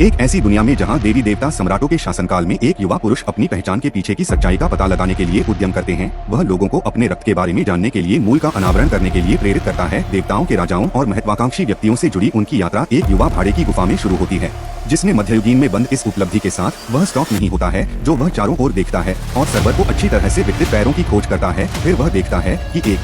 एक ऐसी दुनिया में जहां देवी देवता सम्राटों के शासनकाल में एक युवा पुरुष अपनी पहचान के पीछे की सच्चाई का पता लगाने के लिए उद्यम करते हैं, वह लोगों को अपने रक्त के बारे में जानने के लिए मूल का अनावरण करने के लिए प्रेरित करता है। देवताओं के राजाओं और महत्वाकांक्षी व्यक्तियों से जुड़ी उनकी यात्रा एक युवा भाड़े की गुफा में शुरू होती है, जिसमें मध्ययुगीन में बंद इस उपलब्धि के साथ वह स्टॉप नहीं होता है जो वह चारों ओर देखता है और सर्वर को अच्छी तरह से विकसित पैरों की खोज करता है। फिर वह देखता है कि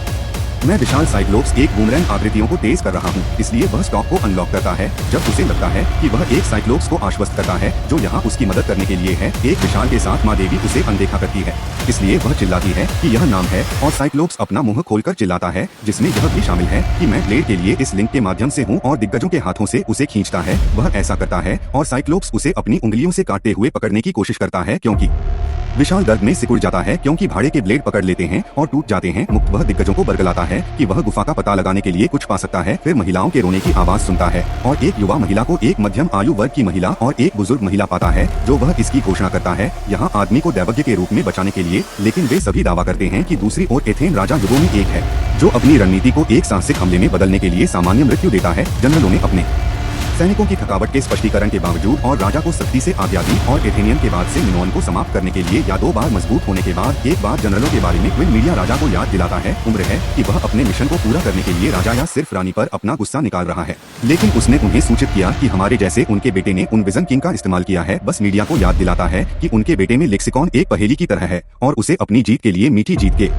मैं विशाल साइक्लोप्स एक बूमरैंग आकृतियों को तेज कर रहा हूँ, इसलिए वह स्टॉक को अनलॉक करता है जब उसे लगता है कि वह एक साइक्लोप्स को आश्वस्त करता है जो यहाँ उसकी मदद करने के लिए है। एक विशाल के साथ माँ देवी उसे अनदेखा करती है, इसलिए वह चिल्लाती है कि यह नाम है और साइक्लोप्स अपना मुंह खोलकर चिल्लाता है, जिसमें यह भी शामिल है कि मैं ब्लेड के लिए इस लिंक के माध्यम से हूँ और दिग्गजों के हाथों से उसे खींचता है। वह ऐसा करता है और साइक्लोप्स उसे अपनी उंगलियों से काटते हुए पकड़ने की कोशिश करता है, क्योंकि विशाल दर्द में सिकुड़ जाता है क्योंकि भाड़े के ब्लेड पकड़ लेते हैं और टूट जाते हैं। मुक्त वह दिग्गजों को बरगलाता है कि वह गुफा का पता लगाने के लिए कुछ पा सकता है। फिर महिलाओं के रोने की आवाज सुनता है और एक युवा महिला को एक मध्यम आयु वर्ग की महिला और एक बुजुर्ग महिला पाता है जो वह इसकी घोषणा करता है यहाँ आदमी को दैवज्ञ के रूप में बचाने के लिए। लेकिन वे सभी दावा करते हैं कि दूसरी ओर एथेन राजा युगों में एक है जो अपनी रणनीति को एक साहसिक हमले में बदलने के लिए सामान्य मृत्यु देता है। जनरलों ने अपने सैनिकों की थकावट के स्पष्टीकरण के बावजूद और राजा को सख्ती से आज्ञा दी और एथेनियन के बाद से मिनोन को समाप्त करने के लिए या 2 बार मजबूत होने के बाद एक बार जनरलों के बारे में क्विन मीडिया राजा को याद दिलाता है। उम्र है कि वह अपने मिशन को पूरा करने के लिए राजा या सिर्फ रानी पर अपना गुस्सा निकाल रहा है, लेकिन उसने उन्हें सूचित किया कि हमारे जैसे उनके बेटे ने उन विजन किंग का इस्तेमाल किया है। बस मीडिया को याद दिलाता है कि उनके बेटे में लेक्सिकॉन एक पहेली की तरह है और उसे अपनी जीत के लिए मीठी जीत के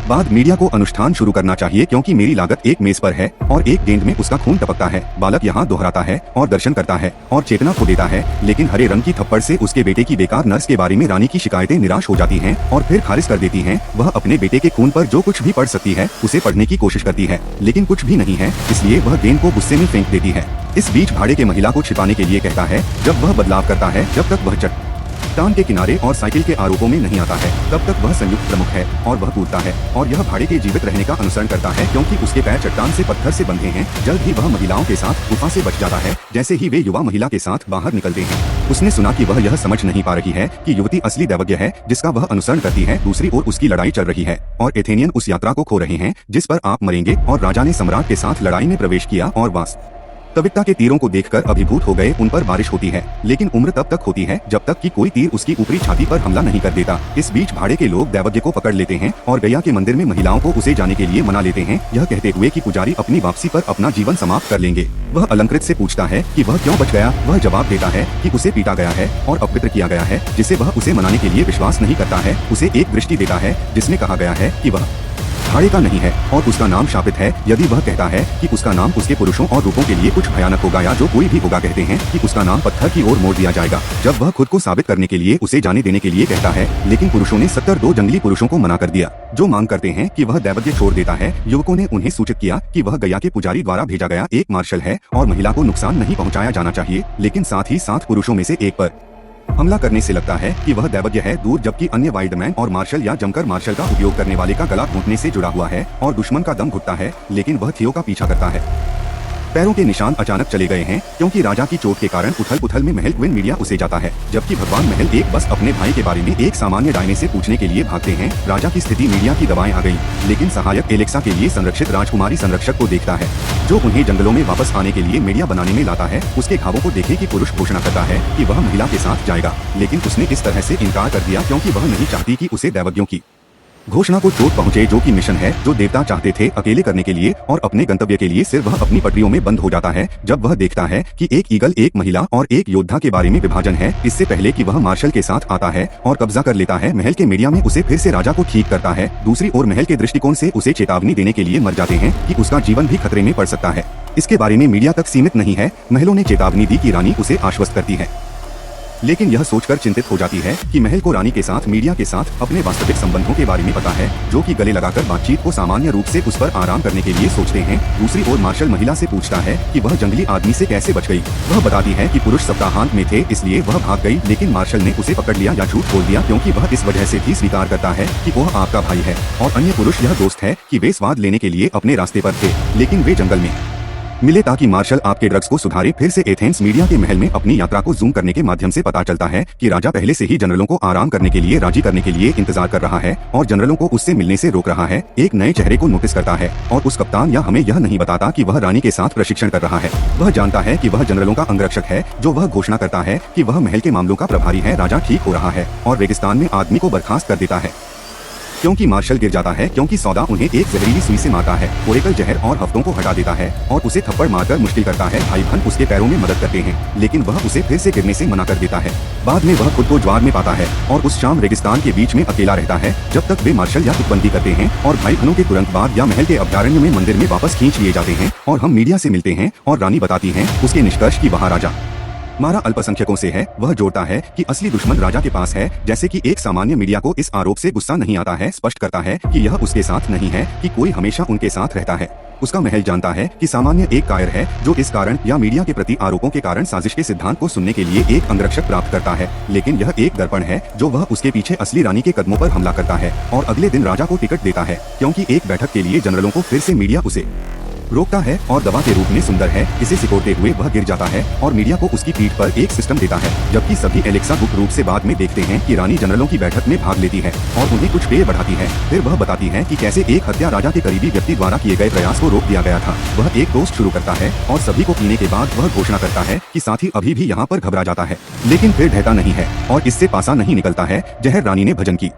बाद मीडिया को अनुष्ठान शुरू करना चाहिए, क्योंकि मेरी लागत एक मेज पर है और एक गेंद में उसका खून टपकता है। बालक यहाँ दोहराता है और दर्शन करता है और चेतना खो देता है, लेकिन हरे रंग की थप्पड़ से उसके बेटे की बेकार नर्स के बारे में रानी की शिकायतें निराश हो जाती हैं और फिर खारिज कर देती हैं। वह अपने बेटे के खून पर जो कुछ भी पढ़ सकती है उसे पढ़ने की कोशिश करती है, लेकिन कुछ भी नहीं है, इसलिए वह गेंद को गुस्से में फेंक देती है। इस बीच भाड़े के महिला को छिपाने के लिए कहता है जब वह बदलाव करता है, जब तक वह चट्टान के किनारे और साइकिल के आरोपों में नहीं आता है तब तक वह संयुक्त प्रमुख है और वह कूदता है और यह भाड़े के जीवित रहने का अनुसरण करता है क्योंकि उसके पैर चट्टान से पत्थर से बंधे हैं। जल्द ही वह महिलाओं के साथ गुफा से बच जाता है। जैसे ही वे युवा महिला के साथ बाहर निकलते हैं, उसने सुना कि वह यह समझ नहीं पा रही है कि युवती असली दैवज्ञ है जिसका वह अनुसरण करती है। दूसरी ओर उसकी लड़ाई चल रही है और एथेनियन उस यात्रा को खो रहे हैं जिस पर आप मरेंगे और राजा ने सम्राट के साथ लड़ाई में प्रवेश किया और वास्तविकता के तीरों को देखकर अभिभूत हो गए। उन पर बारिश होती है, लेकिन उम्र तब तक होती है जब तक कि कोई तीर उसकी ऊपरी छाती पर हमला नहीं कर देता। इस बीच भाड़े के लोग दैवज्ञ को पकड़ लेते हैं और गया के मंदिर में महिलाओं को उसे जाने के लिए मना लेते हैं, यह कहते हुए कि पुजारी अपनी वापसी पर अपना जीवन समाप्त कर लेंगे। वह अलंकृत से पूछता है कि वह क्यों बच गया। वह जवाब देता है कि उसे पीटा गया है और अपवित्र किया गया है, जिसे वह उसे मनाने के लिए विश्वास नहीं करता है। उसे एक दृष्टि देता है जिसमें कहा गया है कि वह भाड़े का नहीं है और उसका नाम शापित है। यदि वह कहता है कि उसका नाम उसके पुरुषों और रूपों के लिए कुछ भयानक होगा या जो कोई भी होगा, कहते हैं कि उसका नाम पत्थर की ओर मोड़ दिया जाएगा। जब वह खुद को साबित करने के लिए उसे जाने देने के लिए कहता है, लेकिन पुरुषों ने 72 जंगली पुरुषों को मना कर दिया जो मांग करते हैं कि वह दैवज्ञ छोड़ देता है। युवकों ने उन्हें सूचित किया कि वह गया के पुजारी द्वारा भेजा गया एक मार्शल है और महिला को नुकसान नहीं पहुँचाया जाना चाहिए, लेकिन साथ ही साथ पुरुषों में से एक पर हमला करने से लगता है कि वह दैवज्ञ है दूर, जबकि अन्य वाइल्डमैन और मार्शल या जमकर मार्शल का उपयोग करने वाले का गला घुटने से जुड़ा हुआ है और दुश्मन का दम घुटता है, लेकिन वह थियो का पीछा करता है। पैरों के निशान अचानक चले गए हैं क्योंकि राजा की चोट के कारण उथल पुथल में महल क्विन मीडिया उसे जाता है, जबकि भगवान महल एक बस अपने भाई के बारे में एक सामान्य डायने से पूछने के लिए भागते हैं। राजा की स्थिति मीडिया की दवाएं आ गई, लेकिन सहायक एलेक्सा के लिए संरक्षित राजकुमारी संरक्षक को देखता है जो उन्हें जंगलों में वापस आने के लिए मीडिया बनाने में लाता है। उसके घावों को देखे कि पुरुष घोषणा करता है कि वह महिला के साथ जाएगा, लेकिन उसने इस तरह से इनकार कर दिया क्योंकि वह नहीं चाहती कि उसे दैवज्ञों की घोषणा को चोट पहुंचे, जो कि मिशन है जो देवता चाहते थे अकेले करने के लिए और अपने गंतव्य के लिए। सिर वह अपनी पटरियों में बंद हो जाता है जब वह देखता है कि एक ईगल, एक महिला और एक योद्धा के बारे में विभाजन है। इससे पहले कि वह मार्शल के साथ आता है और कब्जा कर लेता है महल के मीडिया में उसे फिर से राजा को ठीक करता है। दूसरी ओर महल के दृष्टिकोण से उसे चेतावनी देने के लिए मर जाते हैं कि उसका जीवन भी खतरे में पड़ सकता है। इसके बारे में मीडिया तक सीमित नहीं है, महलों ने चेतावनी दी कि रानी उसे आश्वस्त करती है, लेकिन यह सोचकर चिंतित हो जाती है कि महल को रानी के साथ मीडिया के साथ अपने वास्तविक संबंधों के बारे में पता है, जो कि गले लगाकर बातचीत को सामान्य रूप से उस पर आराम करने के लिए सोचते हैं। दूसरी ओर मार्शल महिला से पूछता है कि वह जंगली आदमी से कैसे बच गई। वह बताती है कि पुरुष सप्ताहांत में थे इसलिए वह भाग गई, लेकिन मार्शल ने उसे पकड़ लिया या झूठ बोल दिया क्योंकि वह इस वजह से भी स्वीकार करता है कि वह आपका भाई है और अन्य पुरुष यह दोस्त है कि वे स्वाद लेने के लिए अपने रास्ते पर थे, लेकिन वे जंगल में मिले ताकि मार्शल आपके ड्रग्स को सुधारे। फिर से एथेंस मीडिया के महल में अपनी यात्रा को जूम करने के माध्यम से पता चलता है कि राजा पहले से ही जनरलों को आराम करने के लिए राजी करने के लिए इंतजार कर रहा है और जनरलों को उससे मिलने से रोक रहा है। एक नए चेहरे को नोटिस करता है और उस कप्तान या हमें यह नहीं बताता कि वह रानी के साथ प्रशिक्षण कर रहा है। वह जानता है कि वह जनरलों का अंगरक्षक है, जो वह घोषणा करता है कि वह महल के मामलों का प्रभारी है। राजा ठीक हो रहा है और रेगिस्तान में आदमी को बर्खास्त कर देता है क्योंकि मार्शल गिर जाता है, क्योंकि सौदा उन्हें एक जहरीली सुई से मारता है। ओरेकल जहर और हफ्तों को हटा देता है और उसे थप्पड़ मारकर मुश्किल करता है। भाई बहन उसके पैरों में मदद करते हैं, लेकिन वह उसे फिर से गिरने से मना कर देता है। बाद में वह खुद को ज्वार में पाता है और उस शाम रेगिस्तान के बीच में अकेला रहता है जब तक वे मार्शल या तुकबंदी करते हैं और भाई बहनों के तुरंत बाद या महल के अभ्यारण्य में मंदिर में वापस खींच लिए जाते हैं और हम मीडिया से मिलते हैं और रानी बताती है उसके निष्कर्ष की वहाँ राजा मारा अल्पसंख्यकों से है। वह जोड़ता है कि असली दुश्मन राजा के पास है, जैसे कि एक सामान्य मीडिया को इस आरोप से गुस्सा नहीं आता है। स्पष्ट करता है कि यह उसके साथ नहीं है कि कोई हमेशा उनके साथ रहता है। उसका महल जानता है कि सामान्य एक कायर है जो इस कारण या मीडिया के प्रति आरोपों के कारण साजिश के सिद्धांत को सुनने के लिए एक अंगरक्षक प्राप्त करता है, लेकिन यह एक दर्पण है जो वह उसके पीछे असली रानी के कदमों पर हमला करता है और अगले दिन राजा को टिकट देता है क्योंकि एक बैठक के लिए जनरलों को फिर से मीडिया उसे रोकता है और दवा के रूप में सुंदर है इसे सिकोड़ते हुए वह गिर जाता है और मीडिया को उसकी पीठ पर एक सिस्टम देता है, जबकि सभी एलेक्सा गुप्त रूप से बाद में देखते हैं कि रानी जनरलों की बैठक में भाग लेती है और उन्हें कुछ पेय बढ़ाती है। फिर वह बताती है कि कैसे एक हत्या राजा के करीबी व्यक्ति द्वारा किए गए प्रयास को रोक दिया गया था। वह एक टोस्ट शुरू करता है और सभी को पीने के बाद वह घोषणा करता है कि साथी अभी भी यहाँ पर घबरा जाता है, लेकिन फिर ढहता नहीं है और इससे पासा नहीं निकलता है। जहर रानी ने भजन की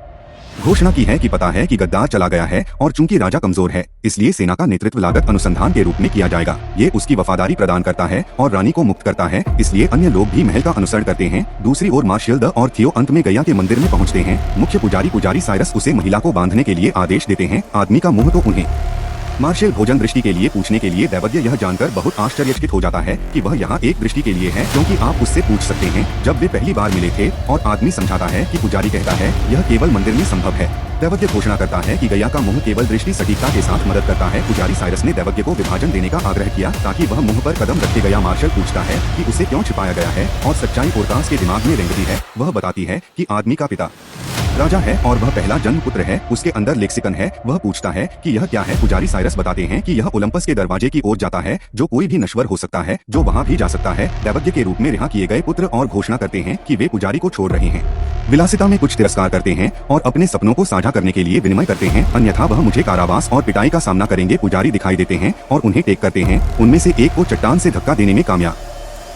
घोषणा की है कि पता है कि गद्दार चला गया है और चूंकि राजा कमजोर है इसलिए सेना का नेतृत्व लागत अनुसंधान के रूप में किया जाएगा। ये उसकी वफादारी प्रदान करता है और रानी को मुक्त करता है, इसलिए अन्य लोग भी महल का अनुसरण करते हैं। दूसरी ओर मार्शल द और थियो अंत में गैया के मंदिर में पहुंचते हैं। मुख्य पुजारी साइरस उसे महिला को बांधने के लिए आदेश देते हैं। आदमी का मुंह तो उन्हें मार्शल भोजन दृष्टि के लिए पूछने के लिए दैवज्ञ यह जानकर बहुत आश्चर्यचकित हो जाता है कि वह यहाँ एक दृष्टि के लिए है, क्योंकि आप उससे पूछ सकते हैं जब वे पहली बार मिले थे और आदमी समझाता है कि पुजारी कहता है यह केवल मंदिर में संभव है। दैवज्ञ घोषणा करता है कि गैया का मुंह केवल दृष्टि सटीकता के साथ मदद करता है। पुजारी साइरस ने दैवज्ञ को विभाजन देने का आग्रह किया ताकि वह मुंह पर कदम रखे गया। मार्शल पूछता है कि उसे क्यों छिपाया गया है और सच्चाई ओरकास के दिमाग में रेंगती है। वह बताती है कि आदमी का पिता राजा है और वह पहला जन्म पुत्र है, उसके अंदर लेक्सिकन है। वह पूछता है कि यह क्या है। पुजारी साइरस बताते हैं कि यह ओलंपस के दरवाजे की ओर जाता है, जो कोई भी नश्वर हो सकता है, जो वहाँ भी जा सकता है। दैवज्ञ के रूप में रिहा किए गए पुत्र और घोषणा करते हैं कि वे पुजारी को छोड़ रहे हैं, विलासिता में कुछ तिरस्कार करते हैं और अपने सपनों को साझा करने के लिए विनिमय करते हैं, अन्यथा वह मुझे कारावास और पिटाई का सामना करेंगे। पुजारी दिखाई देते हैं और उन्हें टेक करते हैं। उनमें से एक को चट्टान से धक्का देने में कामयाब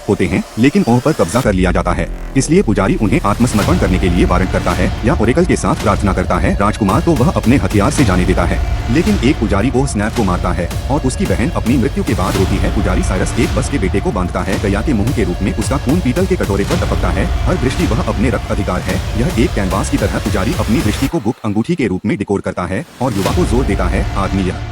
होते हैं, लेकिन ओह पर कब्जा कर लिया जाता है, इसलिए पुजारी उन्हें आत्मसमर्पण करने के लिए वारंट करता है या ओरेकल के साथ प्रार्थना करता है। राजकुमार तो वह अपने हथियार से जाने देता है, लेकिन एक पुजारी ओह स्नैप को मारता है और उसकी बहन अपनी मृत्यु के बाद रोती है। पुजारी साइरस एक बस के बेटे को बांधता है। गैया के मुंह के रूप में उसका खून पीतल के कटोरे पर टपकता है। हर दृष्टि वह अपने रक्त अधिकार है। यह एक कैनवास की तरह पुजारी अपनी दृष्टि को गुप्त अंगूठी के रूप में डिकोड करता है और युवा को जोर देता है। आदमी यह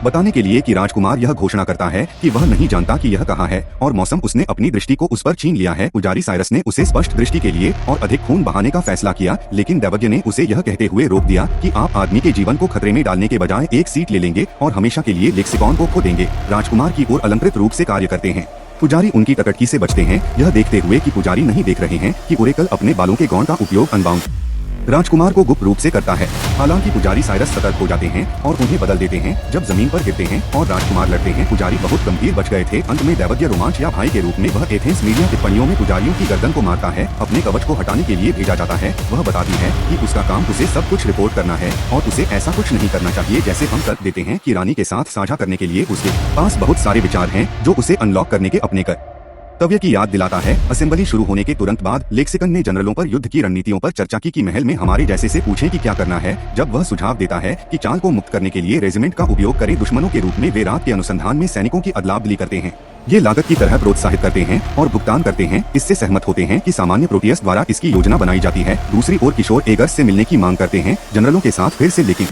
बताने के लिए कि राजकुमार यह घोषणा करता है कि वह नहीं जानता कि यह कहाँ है और मौसम उसने अपनी दृष्टि को उस पर छीन लिया है। पुजारी साइरस ने उसे स्पष्ट दृष्टि के लिए और अधिक खून बहाने का फैसला किया, लेकिन दैवज्ञ ने उसे यह कहते हुए रोक दिया कि आप आदमी के जीवन को खतरे में डालने के बजाय एक सीट ले लेंगे और हमेशा के लिए लेक्सिकॉन को खो देंगे। राजकुमार की ओर अलंकृत रूप से कार्य करते हैं। पुजारी उनकी टकटकी से बचते हैं, यह देखते हुए कि पुजारी नहीं देख रहे हैं कि ओरेकल अपने बालों के गौण का उपयोग अनबाउंड राजकुमार को गुप्त रूप से करता है। हालांकि पुजारी साइरस सतर्क हो जाते हैं और उन्हें बदल देते हैं जब जमीन पर गिरते हैं और राजकुमार लड़ते हैं। पुजारी बहुत गंभीर बच गए थे। अंत में दैवज्ञ रोमांच या भाई के रूप में वह एथेंस मीडिया टिप्पणियों में पुजारियों की गर्दन को मारता है। अपने कवच को हटाने के लिए भेजा जाता है। वह बताती है कि उसका काम उसे सब कुछ रिपोर्ट करना है और उसे ऐसा कुछ नहीं करना चाहिए जैसे हम तर्क देते हैं कि रानी के साथ साझा करने के लिए उसके पास बहुत सारे विचार हैं जो उसे अनलॉक करने के अपने कर्तव्य की याद दिलाता है। असेंबली शुरू होने के तुरंत बाद लेक्सिकन ने जनरलों पर युद्ध की रणनीतियों पर चर्चा की कि महल में हमारे जैसे से पूछें कि क्या करना है। जब वह सुझाव देता है कि चाल को मुक्त करने के लिए रेजिमेंट का उपयोग करें, दुश्मनों के रूप में वे रात के अनुसंधान में सैनिकों की अदला बदली करते हैं, ये लागत की तरह प्रोत्साहित करते हैं और भुगतान करते हैं। इससे सहमत होते हैं कि सामान्य प्रोटियस द्वारा इसकी योजना बनाई जाती है। दूसरी ओर किशोर एगर्स से मिलने की मांग करते हैं जनरलों के साथ फिर से, लेकिन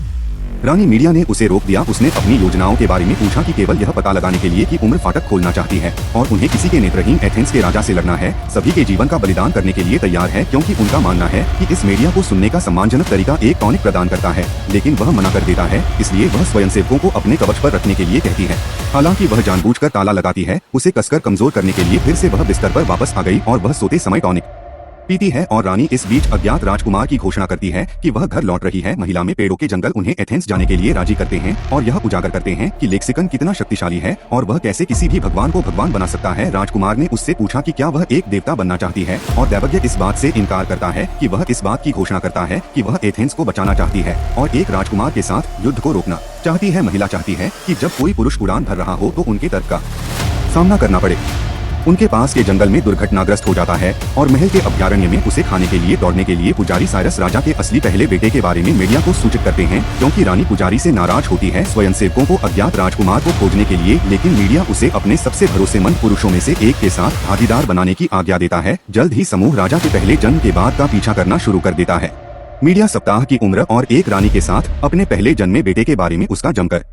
रानी मीडिया ने उसे रोक दिया। उसने अपनी योजनाओं के बारे में पूछा कि केवल यह पता लगाने के लिए कि उम्र फाटक खोलना चाहती है और उन्हें किसी के नेत्रहीन एथेंस के राजा से लड़ना है। सभी के जीवन का बलिदान करने के लिए तैयार है, क्योंकि उनका मानना है कि इस मीडिया को सुनने का सम्मानजनक तरीका एक टॉनिक प्रदान करता है, लेकिन वह मना कर देता है। इसलिए वह स्वयंसेवकों को अपने कवच पर रखने के लिए कहती है। हालांकि वह जानबूझकर ताला लगाती है, उसे कसकर कमजोर करने के लिए। फिर से वह बिस्तर पर वापस आ गई और वह सोते समय टॉनिक पीती है और रानी इस बीच अज्ञात राजकुमार की घोषणा करती है कि वह घर लौट रही है। महिला में पेड़ों के जंगल उन्हें एथेंस जाने के लिए राजी करते हैं और यह उजागर करते हैं कि लेक्सिकन कितना शक्तिशाली है और वह कैसे किसी भी भगवान को भगवान बना सकता है। राजकुमार ने उससे पूछा कि क्या वह एक देवता बनना चाहती है और दैवज्ञ इस बात से इनकार करता है कि वह इस बात की घोषणा करता है कि वह एथेंस को बचाना चाहती है और एक राजकुमार के साथ युद्ध को रोकना चाहती है। महिला चाहती है कि जब कोई पुरुष उड़ान भर रहा हो तो उनके तर्क का सामना करना पड़े। उनके पास के जंगल में दुर्घटनाग्रस्त हो जाता है और महल के अभयारण्य में उसे खाने के लिए दौड़ने के लिए पुजारी साइरस राजा के असली पहले बेटे के बारे में मीडिया को सूचित करते हैं, क्योंकि रानी पुजारी से नाराज होती है स्वयंसेवकों को अज्ञात राजकुमार को खोजने के लिए, लेकिन मीडिया उसे अपने सबसे भरोसेमंद पुरुषों में से एक के साथ भागीदार बनाने की आज्ञा देता है। जल्द ही समूह राजा के पहले जन्म के बाद का पीछा करना शुरू कर देता है। मीडिया सप्ताह की उम्र और एक रानी के साथ अपने पहले जन्मे बेटे के बारे में उसका जमकर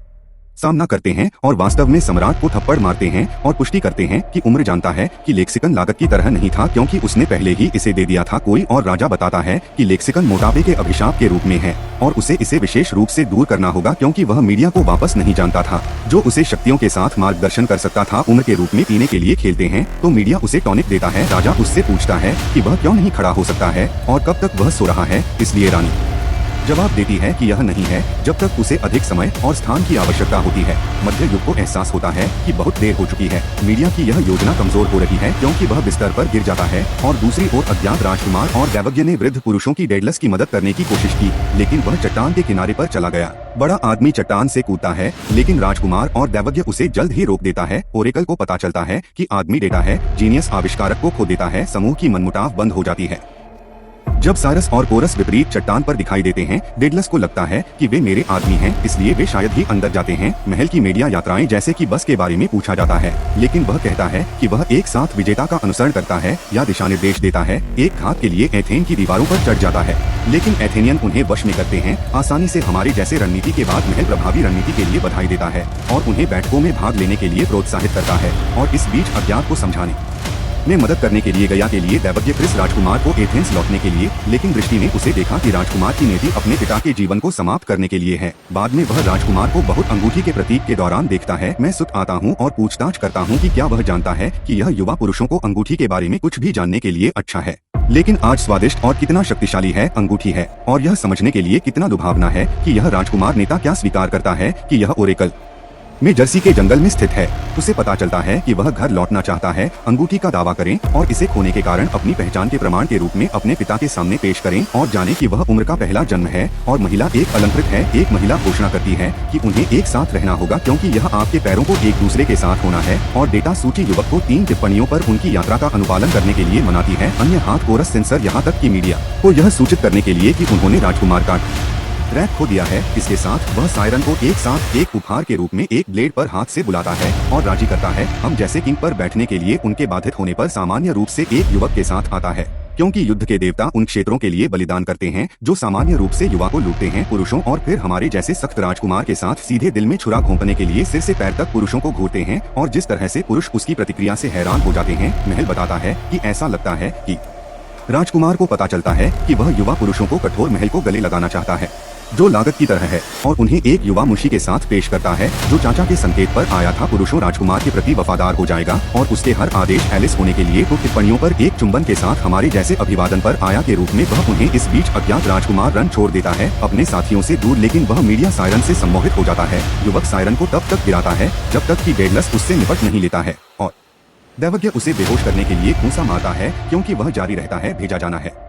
सामना करते हैं और वास्तव में सम्राट को थप्पड़ मारते हैं और पुष्टि करते हैं कि उम्र जानता है कि लेक्सिकन लागत की तरह नहीं था, क्योंकि उसने पहले ही इसे दे दिया था। कोई और राजा बताता है कि लेक्सिकन मोटापे के अभिशाप के रूप में है और उसे इसे विशेष रूप से दूर करना होगा, क्योंकि वह मीडिया को वापस नहीं जानता था जो उसे शक्तियों के साथ मार्गदर्शन कर सकता था। उम्र के रूप में पीने के लिए खेलते हैं तो मीडिया उसे टॉनिक देता है। राजा उससे पूछता है कि वह क्यों नहीं खड़ा हो सकता है और कब तक वह सो रहा है, इसलिए रानी जवाब देती है कि यह नहीं है जब तक उसे अधिक समय और स्थान की आवश्यकता होती है। मध्य युग को एहसास होता है कि बहुत देर हो चुकी है। मीडिया की यह योजना कमजोर हो रही है क्योंकि वह बिस्तर पर गिर जाता है और दूसरी ओर अज्ञात राजकुमार और दैवज्ञ ने वृद्ध पुरुषों की डेडलस की मदद करने की कोशिश की, लेकिन वह चट्टान के किनारे पर चला गया। बड़ा आदमी चट्टान से कूदता है, लेकिन राजकुमार और दैवज्ञ उसे जल्द ही रोक देता है। ओरेकल को पता चलता है कि आदमी डेटा है। जीनियस आविष्कारक को खो देता है। समूह की मनमुटाव बंद हो जाती है। जब साइरस और कोरस विपरीत चट्टान पर दिखाई देते हैं, डेडलस को लगता है कि वे मेरे आदमी हैं, इसलिए वे शायद ही अंदर जाते हैं। महल की मीडिया यात्राएं जैसे कि बस के बारे में पूछा जाता है, लेकिन वह कहता है कि वह एक साथ विजेता का अनुसरण करता है या दिशा निर्देश देता है। एक घात के लिए एथेन की दीवारों पर चढ़ जाता है, लेकिन एथेनियन उन्हें वश में करते हैं। आसानी से हमारे जैसे रणनीति के बाद महल प्रभावी रणनीति के लिए बधाई देता है और उन्हें बैठकों में भाग लेने के लिए प्रोत्साहित करता है और इस बीच अज्ञात को समझाने में मदद करने के लिए गया के लिए दैवज्ञ क्रिस राजकुमार को एथेंस लौटने के लिए, लेकिन दृष्टि ने उसे देखा कि राजकुमार की नीति अपने पिता के जीवन को समाप्त करने के लिए है। बाद में वह राजकुमार को बहुत अंगूठी के प्रतीक के दौरान देखता है। मैं सुत आता हूँ और पूछताछ करता हूँ कि क्या वह जानता है कि यह युवा पुरुषों को अंगूठी के बारे में कुछ भी जानने के लिए अच्छा है, लेकिन आज स्वादिष्ट और कितना शक्तिशाली है अंगूठी है, और यह समझने के लिए कितना लुभावना है कि यह राजकुमार नेता क्या स्वीकार करता है कि यह ओरेकल में जर्सी के जंगल में स्थित है। उसे पता चलता है कि वह घर लौटना चाहता है। अंगूठी का दावा करें और इसे खोने के कारण अपनी पहचान के प्रमाण के रूप में अपने पिता के सामने पेश करें और जाने कि वह उम्र का पहला जन्म है और महिला एक अलंकृत है। एक महिला घोषणा करती है कि उन्हें एक साथ रहना होगा क्योंकि यह आपके पैरों को एक दूसरे के साथ होना है, और डेटा सूची युवक को 3 टिप्पणियों पर उनकी यात्रा का अनुपालन करने के लिए मनाती है। अन्य हाथ कोरस सेंसर यहाँ तक कि मीडिया को यह सूचित करने के लिए कि उन्होंने राजकुमार का ट्रैक खो दिया है। इसके साथ वह सायरन को एक साथ एक उपहार के रूप में एक ब्लेड पर हाथ से बुलाता है और राजी करता है। हम जैसे किंग पर बैठने के लिए उनके बाधित होने पर सामान्य रूप से एक युवक के साथ आता है, क्योंकि युद्ध के देवता उन क्षेत्रों के लिए बलिदान करते हैं जो सामान्य रूप से युवा को लूटते हैं। पुरुषों और फिर हमारे जैसे सख्त राजकुमार के साथ सीधे दिल में छुरा घोंपने के लिए सिर से पैर तक पुरुषों को घूरते हैं, और जिस तरह से पुरुष उसकी प्रतिक्रिया से हैरान हो जाते हैं। महल बताता है कि ऐसा लगता है कि राजकुमार को पता चलता है कि वह युवा पुरुषों को कठोर महल को गले लगाना चाहता है जो लागत की तरह है, और उन्हें एक युवा मुंशी के साथ पेश करता है जो चाचा के संकेत पर आया था। पुरुषों राजकुमार के प्रति वफादार हो जाएगा और उसके हर आदेश एलिस होने के लिए तो टिप्पणियों पर एक चुंबन के साथ हमारे जैसे अभिवादन पर आया के रूप में वह उन्हें इस बीच अज्ञात राजकुमार रन छोड़ देता है अपने साथियों से दूर, लेकिन वह मीडिया सायरन से सम्मोहित हो जाता है। युवक सायरन को तब तक गिराता है जब तक कि डेडलस उससे निपट नहीं लेता है और दैवज्ञ उसे बेहोश करने के लिए घूंसा मारता है, क्योंकि वह जारी रहता है भेजा जाना है।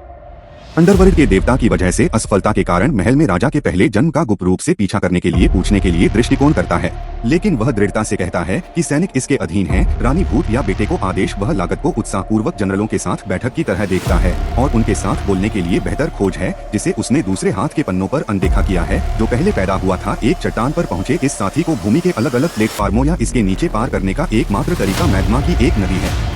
अंडरवर्ल्ड के देवता की वजह से असफलता के कारण महल में राजा के पहले जन्म का गुप्त रूप से पीछा करने के लिए पूछने के लिए दृष्टिकोण करता है, लेकिन वह दृढ़ता से कहता है कि सैनिक इसके अधीन हैं। रानी भूत या बेटे को आदेश। वह लागत को उत्साहपूर्वक जनरलों के साथ बैठक की तरह देखता है और उनके साथ बोलने के लिए बेहतर खोज है जिसे उसने दूसरे हाथ के पन्नों पर अनदेखा किया है जो पहले पैदा हुआ था। एक चट्टान पर पहुंचे इस साथी को भूमि के अलग अलग प्लेटफार्मों या इसके नीचे पार करने का एकमात्र तरीका मैग्मा की एक नदी है,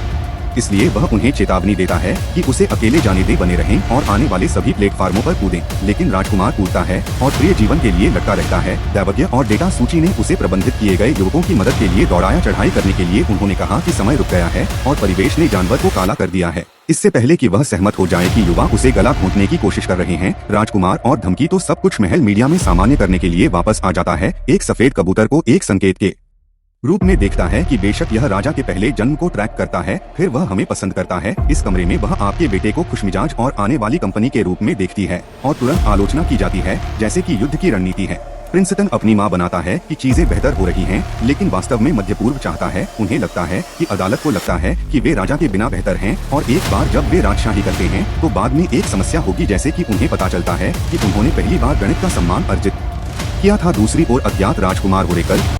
इसलिए वह उन्हें चेतावनी देता है कि उसे अकेले जाने दे, बने रहें और आने वाले सभी प्लेटफार्मों पर कूदें। लेकिन राजकुमार कूदता है और प्रिय जीवन के लिए लटका रहता है। दैवज्ञ और डेटा सूची ने उसे प्रबंधित किए गए युवकों की मदद के लिए दौड़ाया। चढ़ाई करने के लिए उन्होंने कहा कि समय रुक गया है और परिवेश ने जानवर को काला कर दिया है। इससे पहले कि वह सहमत हो जाए कि युवा उसे गला घोंटने की कोशिश कर रहे हैं, राजकुमार और धमकी तो सब कुछ महल मीडिया में सामान्य करने के लिए वापस आ जाता है। एक सफेद कबूतर को एक संकेत के रूप में देखता है कि बेशक यह राजा के पहले जन्म को ट्रैक करता है, फिर वह हमें पसंद करता है। इस कमरे में वह आपके बेटे को खुशमिजाज और आने वाली कंपनी के रूप में देखती है और तुरंत आलोचना की जाती है, जैसे कि युद्ध की रणनीति है। प्रिंसटन अपनी मां बनाता है कि चीजें बेहतर हो रही हैं, लेकिन वास्तव में मध्य पूर्व चाहता है। उन्हें लगता है कि अदालत को लगता है कि वे राजा के बिना बेहतर हैं, और एक बार जब वे राजशाही करते हैं तो बाद में एक समस्या होगी, जैसे कि उन्हें पता चलता है कि उन्होंने पहली बार गणित का सम्मान अर्जित किया था। दूसरी ओर अज्ञात राजकुमार होरेकर